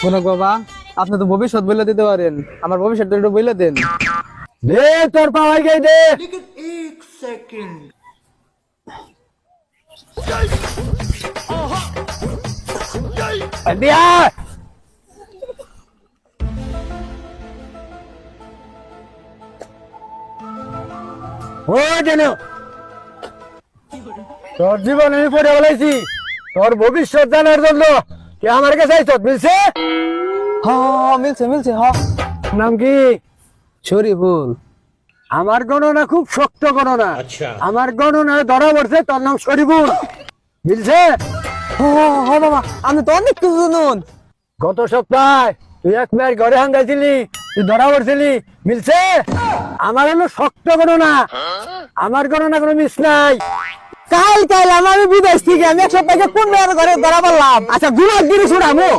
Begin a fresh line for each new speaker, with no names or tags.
কনক বাবা, আপনি তো ভবিষ্যৎ বলে দিতে পারেন, আমার ভবিষ্যৎটা একটু বলে দেন।
দে তোর পাওয়াই গেই দে। দিয়া ও যেন তোর জীবন আমি পড়ে বলেছি, তোর ভবিষ্যৎ জানার জন্য কি আমার কাছে আইছ মিলছে?
হ্যাঁ মিলছে মিলছে, হ্যাঁ।
নাম কি?
শরীফুল।
আমার গণনা খুব শক্ত গণনা। আমার গণনায় ধরা পড়ছে তোর নাম শরীফুল। মিলছে?
হ্যাঁ বাবা, আমি তো অনেক কিছু জানুন।
গত সপ্তাহে তুই এক মেয়ের ঘরে হাঙ্গাইছিলি, তুই ধরা পড়ছিলি। মিলছে? আমার হলো শক্ত গণনা, আমার গণনা কোনো মিস নাই।
কাল কাল আমি বিদেশ থেকে আমি এক সপ্তাহে কোন মেয়ের ঘরে ধরা পড়লাম। আচ্ছা গুলো গিরি ছুড়ামো।